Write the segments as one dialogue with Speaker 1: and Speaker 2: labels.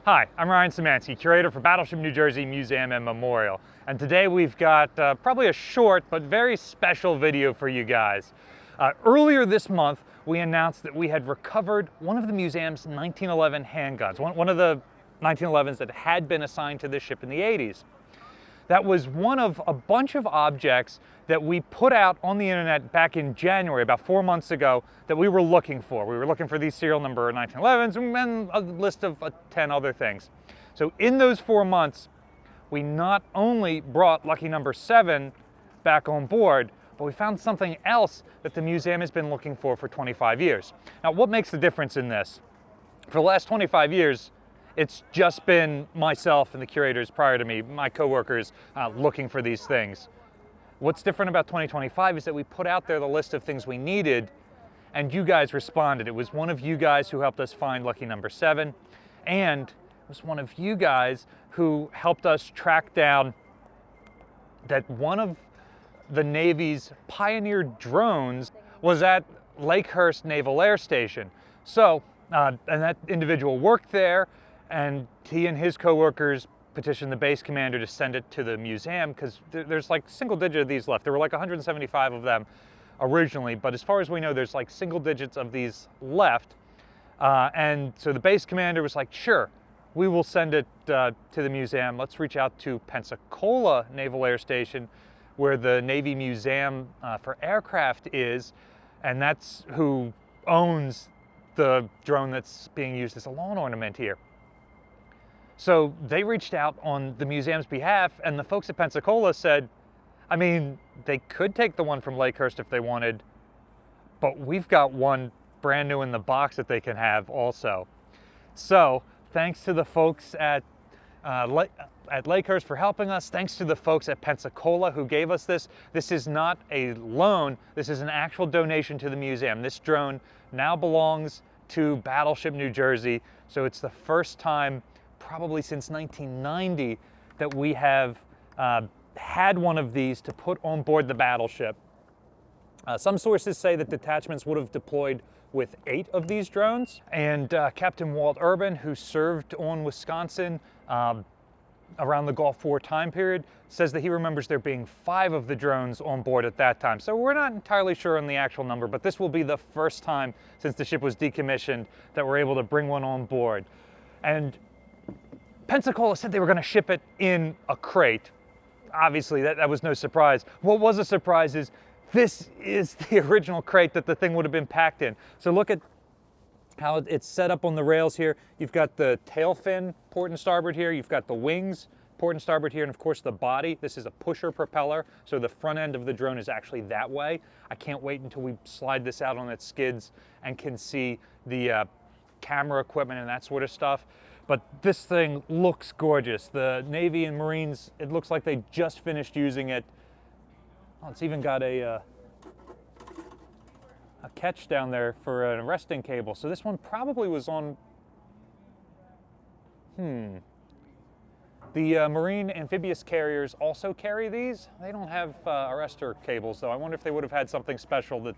Speaker 1: Hi, I'm Ryan Szymanski, curator for Battleship New Jersey Museum and Memorial. And today we've got probably a short but very special video for you guys. Earlier this month, we announced that we had recovered one of the museum's 1911 handguns, one of the 1911s that had been assigned to this ship in the 80s. That was one of a bunch of objects that we put out on the internet back in January, about 4 months ago, that we were looking for. We were looking for these serial number 1911s and a list of 10 other things. So in those 4 months, we not only brought lucky number 7 back on board, but we found something else that the museum has been looking for 25 years. Now, what makes the difference in this? For the last 25 years, it's just been myself and the curators prior to me, my coworkers, looking for these things. What's different about 2025 is that we put out there the list of things we needed, and you guys responded. It was one of you guys who helped us find lucky number 7, and it was one of you guys who helped us track down that one of the Navy's Pioneer drones was at Lakehurst Naval Air Station. So, and that individual worked there, and he and his coworkers petitioned the base commander to send it to the museum because there's like single digit of these left. There were like 175 of them originally, but as far as we know, there's like single digits of these left. And so the base commander was like, sure, we will send it to the museum. Let's reach out to Pensacola Naval Air Station, where the Navy Museum for Aircraft is, and that's who owns the drone that's being used as a lawn ornament here. So they reached out on the museum's behalf, and the folks at Pensacola said, I mean, they could take the one from Lakehurst if they wanted, but we've got one brand new in the box that they can have also. So thanks to the folks at Lakehurst for helping us. Thanks to the folks at Pensacola who gave us this. This is not a loan. This is an actual donation to the museum. This drone now belongs to Battleship New Jersey. So it's the first time, probably since 1990, that we have had one of these to put on board the battleship. Some sources say that detachments would have deployed with 8 of these drones, and Captain Walt Urban, who served on Wisconsin around the Gulf War time period, says that he remembers there being 5 of the drones on board at that time. So we're not entirely sure on the actual number, but this will be the first time since the ship was decommissioned that we're able to bring one on board. And Pensacola said they were going to ship it in a crate. Obviously, that was no surprise. What was a surprise is this is the original crate that the thing would have been packed in. So look at how it's set up on the rails here. You've got the tail fin, port and starboard here. You've got the wings, port and starboard here, and of course the body. This is a pusher propeller, so the front end of the drone is actually that way. I can't wait until we slide this out on its skids and can see the camera equipment and that sort of stuff. But this thing looks gorgeous. The Navy and Marines, it looks like they just finished using it. Oh, it's even got a catch down there for an arresting cable. So this one probably was on, The Marine amphibious carriers also carry these. They don't have arrestor cables, though. I wonder if they would have had something special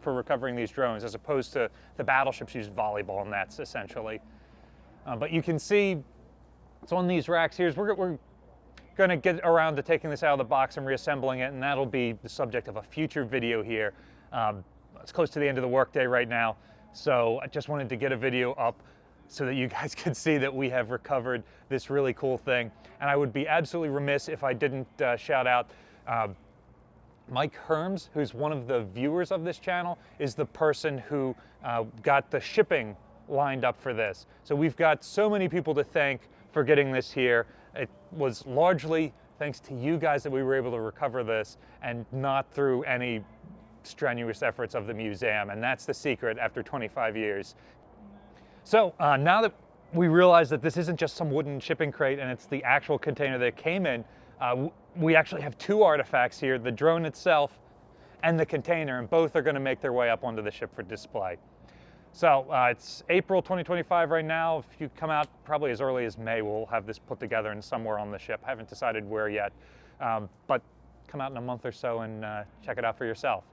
Speaker 1: for recovering these drones, as opposed to the battleships use volleyball nets, essentially. But you can see it's on these racks here. We're going to get around to taking this out of the box and reassembling it, and that'll be the subject of a future video here. It's close to the end of the workday right now, so I just wanted to get a video up so that you guys could see that we have recovered this really cool thing. And I would be absolutely remiss if I didn't shout out Mike Herms, who's one of the viewers of this channel, is the person who got the shipping lined up for this. So we've got so many people to thank for getting this here. It was largely thanks to you guys that we were able to recover this, and not through any strenuous efforts of the museum. And that's the secret after 25 years. So now that we realize that this isn't just some wooden shipping crate and it's the actual container that it came in, we actually have 2 artifacts here, the drone itself and the container, and both are going to make their way up onto the ship for display. So it's April 2025 right now. If you come out probably as early as May, we'll have this put together and somewhere on the ship. I haven't decided where yet, but come out in a month or so and check it out for yourself.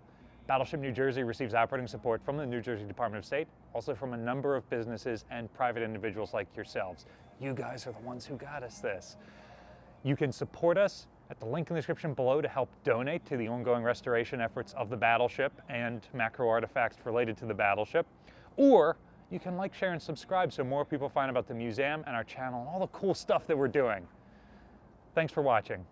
Speaker 1: Battleship New Jersey receives operating support from the New Jersey Department of State, also from a number of businesses and private individuals like yourselves. You guys are the ones who got us this. You can support us at the link in the description below to help donate to the ongoing restoration efforts of the battleship and macro artifacts related to the battleship. Or you can like, share, and subscribe so more people find about the museum and our channel and all the cool stuff that we're doing. Thanks for watching.